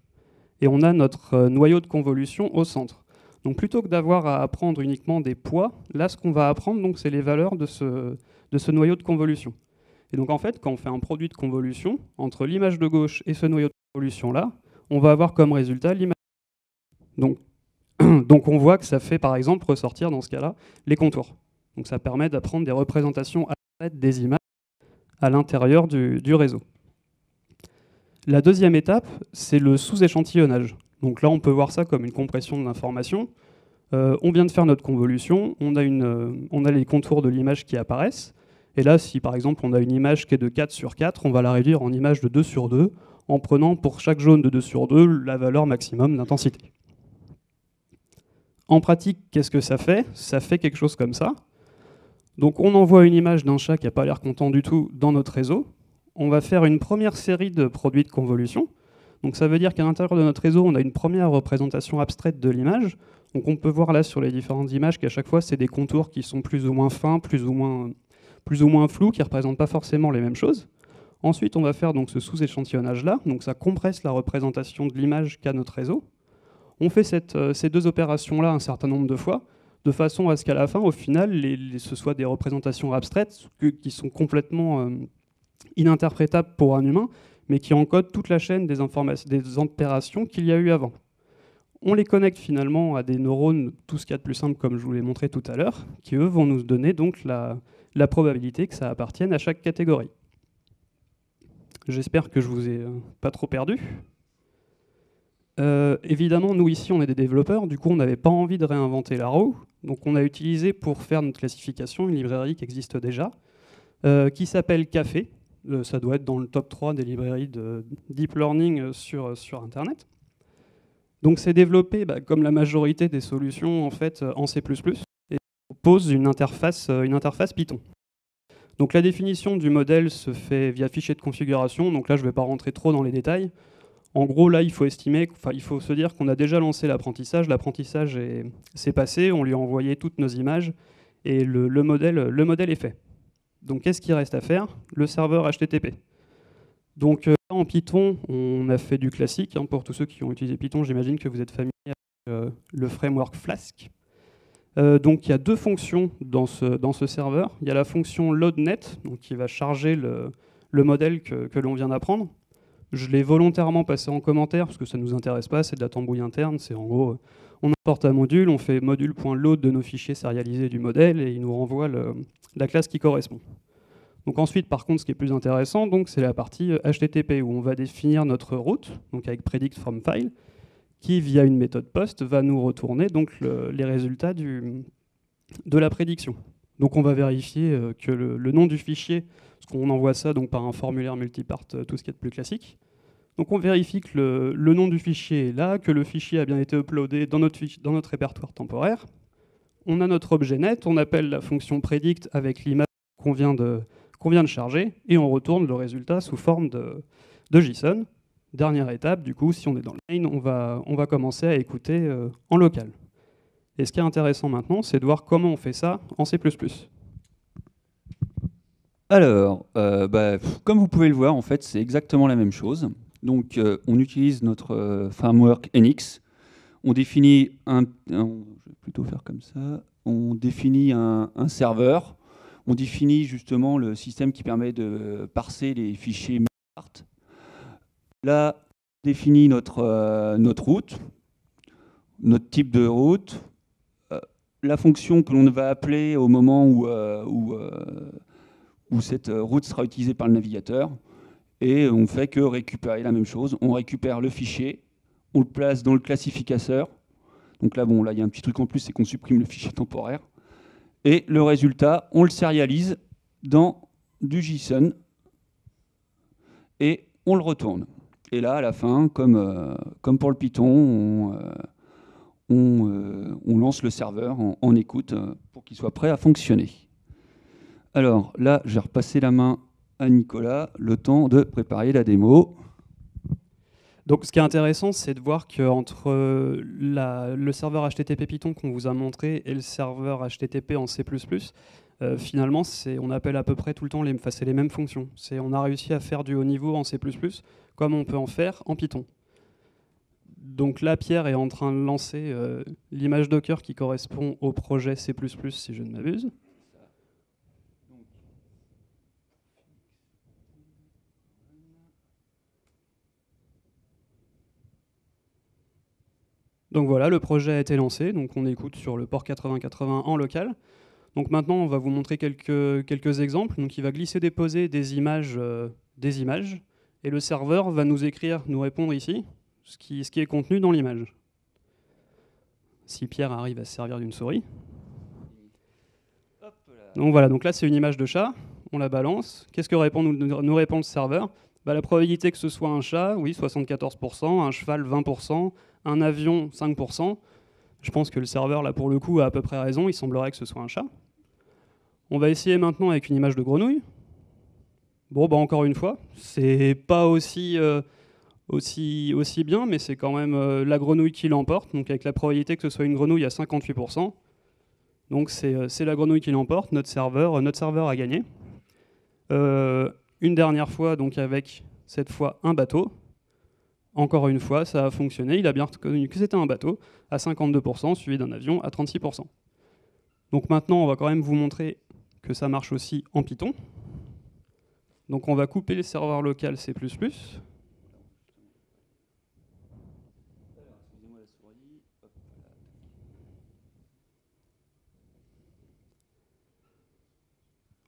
et on a notre noyau de convolution au centre. Donc plutôt que d'avoir à apprendre uniquement des poids, là ce qu'on va apprendre, c'est les valeurs de ce noyau de convolution. Et donc en fait, quand on fait un produit de convolution, entre l'image de gauche et ce noyau de convolution-là, on va avoir comme résultat l'image. Donc on voit que ça fait par exemple ressortir dans ce cas-là les contours. Donc ça permet d'apprendre des représentations abstraites des images à l'intérieur du réseau. La deuxième étape, c'est le sous-échantillonnage. Donc là on peut voir ça comme une compression de l'information. On vient de faire notre convolution, on a les contours de l'image qui apparaissent. Et là, si par exemple on a une image qui est de 4 sur 4, on va la réduire en image de 2 sur 2, en prenant pour chaque jaune de 2 sur 2 la valeur maximum d'intensité. En pratique, qu'est-ce que ça fait? Ça fait quelque chose comme ça. Donc on envoie une image d'un chat qui n'a pas l'air content du tout dans notre réseau. On va faire une première série de produits de convolution. Donc ça veut dire qu'à l'intérieur de notre réseau, on a une première représentation abstraite de l'image. Donc on peut voir là sur les différentes images qu'à chaque fois, c'est des contours qui sont plus ou moins fins, plus ou moins flous, qui ne représentent pas forcément les mêmes choses. Ensuite, on va faire donc ce sous-échantillonnage-là. Donc ça compresse la représentation de l'image qu'a notre réseau. On fait ces deux opérations-là un certain nombre de fois, de façon à ce qu'à la fin, au final, ce soit des représentations abstraites qui sont complètement ininterprétables pour un humain, mais qui encodent toute la chaîne des opérations qu'il y a eu avant. On les connecte finalement à des neurones, tout ce qu'il y a de plus simple, comme je vous l'ai montré tout à l'heure, qui eux vont nous donner donc la probabilité que ça appartienne à chaque catégorie. J'espère que je vous ai pas trop perdu. Évidemment, nous ici, on est des développeurs, du coup, on n'avait pas envie de réinventer la roue. Donc, on a utilisé pour faire notre classification une librairie qui existe déjà, qui s'appelle Café. Ça doit être dans le top 3 des librairies de deep learning sur Internet. Donc, c'est développé, comme la majorité des solutions, en fait, en C++, et propose une interface Python. Donc, la définition du modèle se fait via fichier de configuration. Donc là, je ne vais pas rentrer trop dans les détails. En gros, là, il faut se dire qu'on a déjà lancé l'apprentissage. L'apprentissage s'est passé, on lui a envoyé toutes nos images et le modèle est fait. Donc, qu'est-ce qu'il reste à faire? Le serveur HTTP. Donc, en Python, on a fait du classique. Pour tous ceux qui ont utilisé Python, j'imagine que vous êtes familier avec le framework Flask. Donc, il y a deux fonctions dans ce serveur. Il y a la fonction loadNet, donc qui va charger le modèle que l'on vient d'apprendre. Je l'ai volontairement passé en commentaire parce que ça ne nous intéresse pas, c'est de la tambouille interne. C'est en gros, on importe un module, on fait module.load de nos fichiers sérialisés du modèle et il nous renvoie la classe qui correspond. Donc ensuite, par contre, ce qui est plus intéressant, c'est la partie HTTP où on va définir notre route, donc avec predict from file, qui via une méthode post va nous retourner donc les résultats de la prédiction. Donc on va vérifier que le nom du fichier, parce qu'on envoie ça donc par un formulaire multipart, tout ce qui est de plus classique. Donc on vérifie que le nom du fichier est là, que le fichier a bien été uploadé dans notre répertoire temporaire. On a notre objet net, on appelle la fonction predict avec l'image qu'on vient de charger, et on retourne le résultat sous forme de JSON. Dernière étape, du coup, si on est dans le main, on va commencer à écouter en local. Et ce qui est intéressant maintenant, c'est de voir comment on fait ça en C++. Alors, comme vous pouvez le voir, en fait, c'est exactement la même chose. Donc, on utilise notre framework NX. On définit je vais plutôt faire comme ça. On définit un serveur. On définit justement le système qui permet de parser les fichiers multipart. Là, on définit notre route, notre type de route, la fonction que l'on va appeler au moment où cette route sera utilisée par le navigateur. Et on ne fait que récupérer la même chose. On récupère le fichier, on le place dans le classificateur. Donc là, il y a un petit truc en plus, c'est qu'on supprime le fichier temporaire. Et le résultat, on le sérialise dans du JSON et on le retourne. Et là, à la fin, comme pour le Python, on lance le serveur en écoute pour qu'il soit prêt à fonctionner. Alors là, j'ai repassé la main à Nicolas, le temps de préparer la démo. Donc ce qui est intéressant, c'est de voir qu'entre le serveur HTTP Python qu'on vous a montré et le serveur HTTP en C++, finalement, on appelle à peu près tout le temps c'est les mêmes fonctions. On a réussi à faire du haut niveau en C++, comme on peut en faire en Python. Donc là, Pierre est en train de lancer l'image Docker qui correspond au projet C++, si je ne m'abuse. Donc voilà, le projet a été lancé, donc on écoute sur le port 8080 en local. Donc maintenant, on va vous montrer quelques exemples. Donc il va glisser-déposer des images, et le serveur va nous répondre ici, ce qui est contenu dans l'image. Si Pierre arrive à se servir d'une souris. Donc voilà, donc là c'est une image de chat, on la balance. Qu'est-ce que nous répond le serveur? La probabilité que ce soit un chat, oui, 74%, un cheval, 20%, un avion, 5%. Je pense que le serveur, là, pour le coup, a à peu près raison. Il semblerait que ce soit un chat. On va essayer maintenant avec une image de grenouille. Bon, bah encore une fois, c'est pas aussi bien, mais c'est quand même la grenouille qui l'emporte. Donc avec la probabilité que ce soit une grenouille à 58%. Donc c'est la grenouille qui l'emporte. Notre serveur a gagné. Une dernière fois, donc avec cette fois un bateau. Encore une fois, ça a fonctionné. Il a bien reconnu que c'était un bateau à 52%, suivi d'un avion à 36%. Donc maintenant, on va quand même vous montrer que ça marche aussi en Python. Donc on va couper le serveur local C++.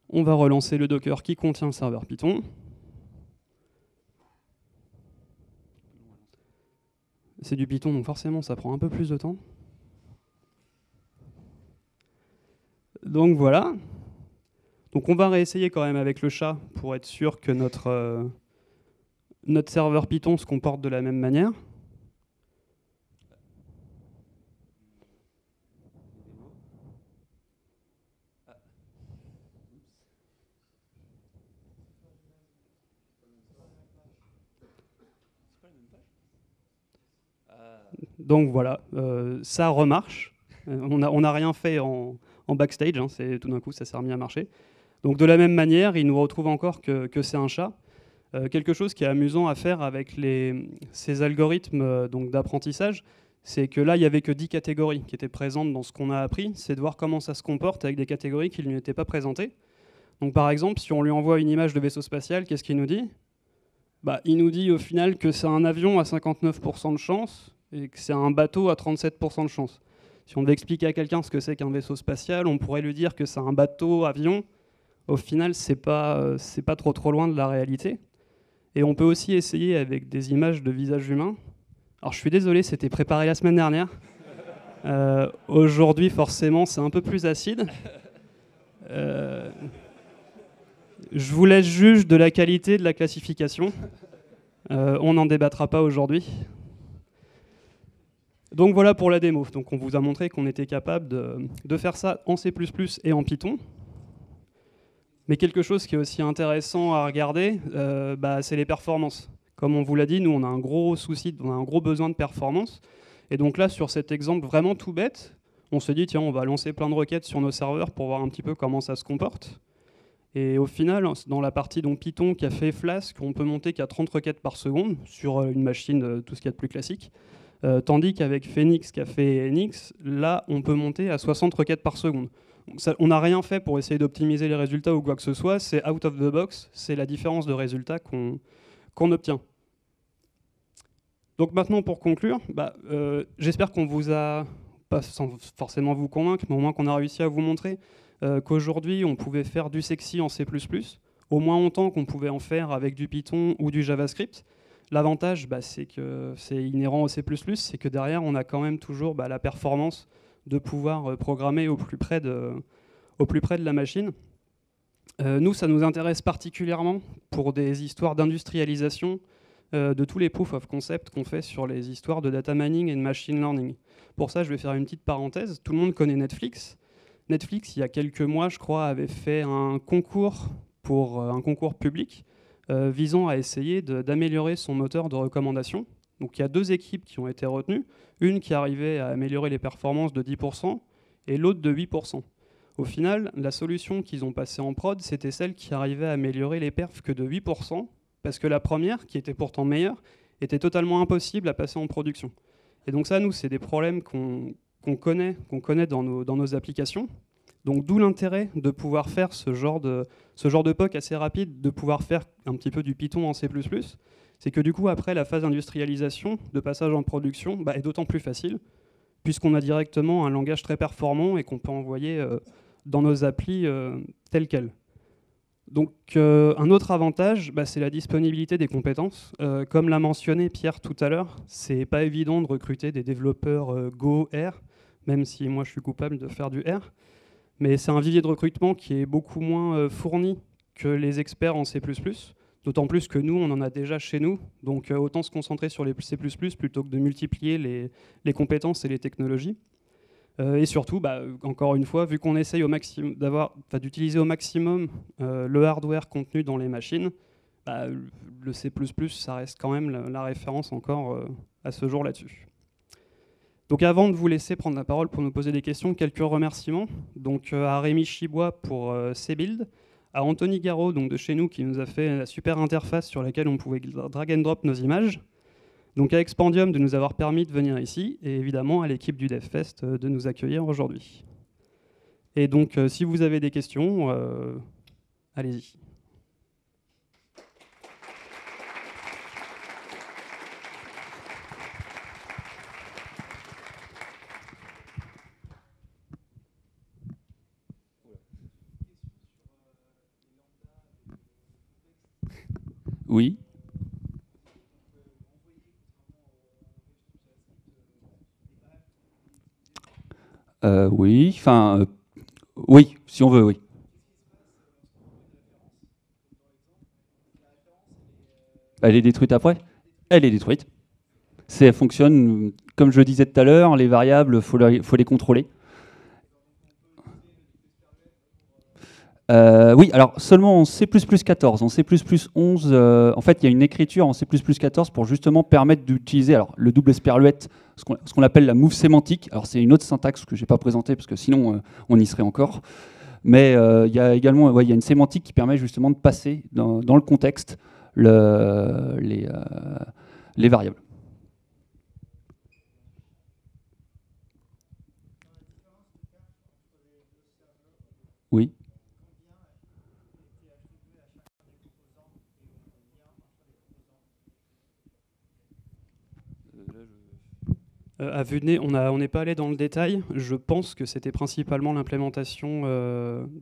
On va relancer le Docker qui contient le serveur Python. C'est du Python, donc forcément ça prend un peu plus de temps. Donc voilà. Donc on va réessayer quand même avec le chat pour être sûr que notre serveur Python se comporte de la même manière. Donc voilà, ça remarche. On n'a rien fait en backstage, hein, tout d'un coup ça s'est remis à marcher. Donc de la même manière, il nous retrouve encore que c'est un chat. Quelque chose qui est amusant à faire avec ces algorithmes d'apprentissage, c'est que là, il n'y avait que 10 catégories qui étaient présentes dans ce qu'on a appris. C'est de voir comment ça se comporte avec des catégories qui ne lui étaient pas présentées. Donc par exemple, si on lui envoie une image de vaisseau spatial, qu'est-ce qu'il nous dit ? Il nous dit au final que c'est un avion à 59% de chance et que c'est un bateau à 37% de chance. Si on devait expliquer à quelqu'un ce que c'est qu'un vaisseau spatial, on pourrait lui dire que c'est un bateau-avion. Au final, c'est pas trop loin de la réalité. Et on peut aussi essayer avec des images de visages humains. Alors je suis désolé, c'était préparé la semaine dernière. Aujourd'hui, forcément, c'est un peu plus acide. Je vous laisse juge de la qualité de la classification. On n'en débattra pas aujourd'hui. Donc voilà pour la démo. Donc on vous a montré qu'on était capable de faire ça en C++ et en Python. Mais quelque chose qui est aussi intéressant à regarder, c'est les performances. Comme on vous l'a dit, nous on a un gros souci, on a un gros besoin de performance. Et donc là, sur cet exemple vraiment tout bête, on se dit tiens, on va lancer plein de requêtes sur nos serveurs pour voir un petit peu comment ça se comporte. Et au final, dans la partie Python qui a fait Flask, on peut monter qu'à 30 requêtes par seconde sur une machine, tout ce qu'il y a de plus classique. Tandis qu'avec Phoenix qui a fait NX, là, on peut monter à 60 requêtes par seconde. Donc ça, on n'a rien fait pour essayer d'optimiser les résultats ou quoi que ce soit, c'est out of the box, c'est la différence de résultats qu'on obtient. Donc maintenant, pour conclure, j'espère qu'on vous a, pas sans forcément vous convaincre, mais au moins qu'on a réussi à vous montrer qu'aujourd'hui, on pouvait faire du sexy en C++, au moins autant qu'on pouvait en faire avec du Python ou du JavaScript. L'avantage, c'est que c'est inhérent au C++, c'est que derrière, on a quand même toujours la performance de pouvoir programmer au plus près de la machine. Nous, ça nous intéresse particulièrement pour des histoires d'industrialisation de tous les proof of concept qu'on fait sur les histoires de data mining et de machine learning. Pour ça, je vais faire une petite parenthèse. Tout le monde connaît Netflix. Netflix, il y a quelques mois, je crois, avait fait un concours public visant à essayer d'améliorer son moteur de recommandation. Donc il y a deux équipes qui ont été retenues, une qui arrivait à améliorer les performances de 10% et l'autre de 8%. Au final, la solution qu'ils ont passée en prod, c'était celle qui arrivait à améliorer les perfs que de 8%, parce que la première, qui était pourtant meilleure, était totalement impossible à passer en production. Et donc ça, nous, c'est des problèmes qu'on connaît dans nos applications. Donc d'où l'intérêt de pouvoir faire ce genre de POC assez rapide, de pouvoir faire un petit peu du Python en C++. C'est que du coup, après la phase d'industrialisation, de passage en production, est d'autant plus facile, puisqu'on a directement un langage très performant et qu'on peut envoyer dans nos applis telles quelles. Donc un autre avantage, c'est la disponibilité des compétences. Comme l'a mentionné Pierre tout à l'heure, c'est pas évident de recruter des développeurs Go, R, même si moi je suis coupable de faire du R. Mais c'est un vivier de recrutement qui est beaucoup moins fourni que les experts en C++, d'autant plus que nous, on en a déjà chez nous, donc autant se concentrer sur les C++ plutôt que de multiplier les compétences et les technologies. Et surtout, encore une fois, vu qu'on essaye d'utiliser au maximum le hardware contenu dans les machines, le C++, ça reste quand même la référence encore à ce jour là-dessus. Donc avant de vous laisser prendre la parole pour nous poser des questions, quelques remerciements. Donc à Rémi Chibois pour CBuild, à Anthony Garot donc de chez nous qui nous a fait la super interface sur laquelle on pouvait drag and drop nos images. Donc à Expandium de nous avoir permis de venir ici, et évidemment à l'équipe du DevFest de nous accueillir aujourd'hui. Et donc si vous avez des questions, allez-y. Oui. Oui, enfin, oui, si on veut, oui. Elle est détruite après? Elle est détruite. Elle fonctionne, comme je le disais tout à l'heure, les variables, il faut les contrôler. Oui, alors seulement en C++14, en C++11, en fait, il y a une écriture en C++14 pour justement permettre d'utiliser le double esperluette, ce qu'on appelle la move sémantique. Alors c'est une autre syntaxe que je n'ai pas présentée parce que sinon on y serait encore. Mais il y a également il y a une sémantique qui permet justement de passer dans le contexte les variables. Oui. À vue de nez, on n'est pas allé dans le détail. Je pense que c'était principalement l'implémentation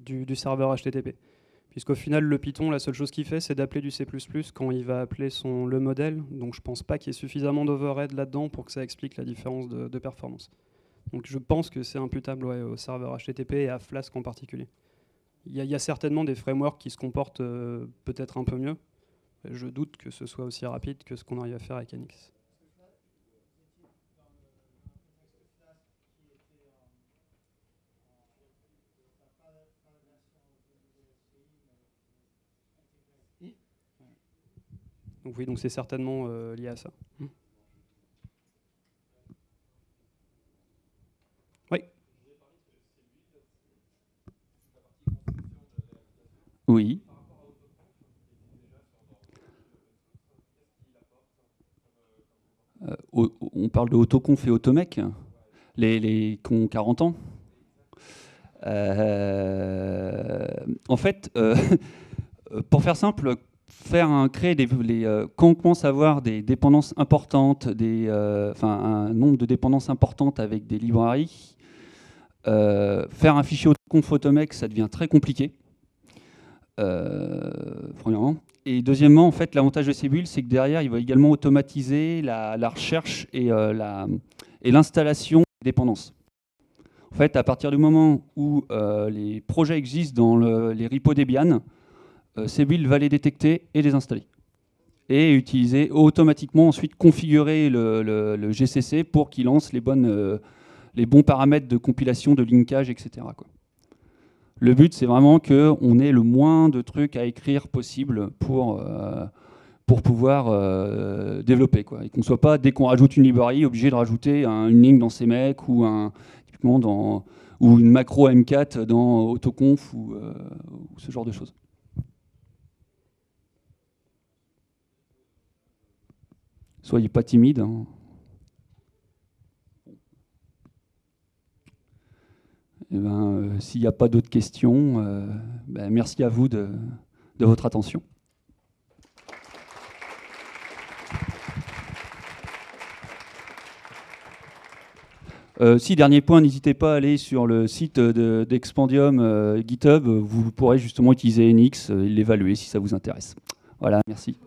du serveur HTTP. Puisqu'au final, le Python, la seule chose qu'il fait, c'est d'appeler du C++ quand il va appeler le modèle. Donc je ne pense pas qu'il y ait suffisamment d'overhead là-dedans pour que ça explique la différence de performance. Donc je pense que c'est imputable au serveur HTTP et à Flask en particulier. Il y a certainement des frameworks qui se comportent peut-être un peu mieux. Je doute que ce soit aussi rapide que ce qu'on arrive à faire avec NX. Donc oui, donc c'est certainement lié à ça. Oui. Oui. On parle de autoconf et automec, les qui ont 40 ans. En fait, pour faire simple, créer quand on commence à avoir des dépendances importantes, un nombre de dépendances importantes avec des librairies, faire un fichier autoconf automec, ça devient très compliqué. Premièrement. Et deuxièmement, en fait, l'avantage de CBuild, c'est que derrière, il va également automatiser la recherche et l'installation des dépendances. En fait, à partir du moment où les projets existent dans les repos Debian, CBuild va les détecter et les installer. Et utiliser automatiquement, ensuite configurer le GCC pour qu'il lance les bons paramètres de compilation, de linkage, etc. quoi. Le but, c'est vraiment qu'on ait le moins de trucs à écrire possible pour pouvoir développer. Quoi. Et qu'on ne soit pas, dès qu'on rajoute une librairie, obligé de rajouter une ligne dans CMake ou une macro M4 dans autoconf ou ce genre de choses. Soyez pas timide. Hein. S'il n'y a pas d'autres questions, merci à vous de votre attention. Dernier point, n'hésitez pas à aller sur le site d'Expandium GitHub. Vous pourrez justement utiliser NX et l'évaluer si ça vous intéresse. Voilà, merci.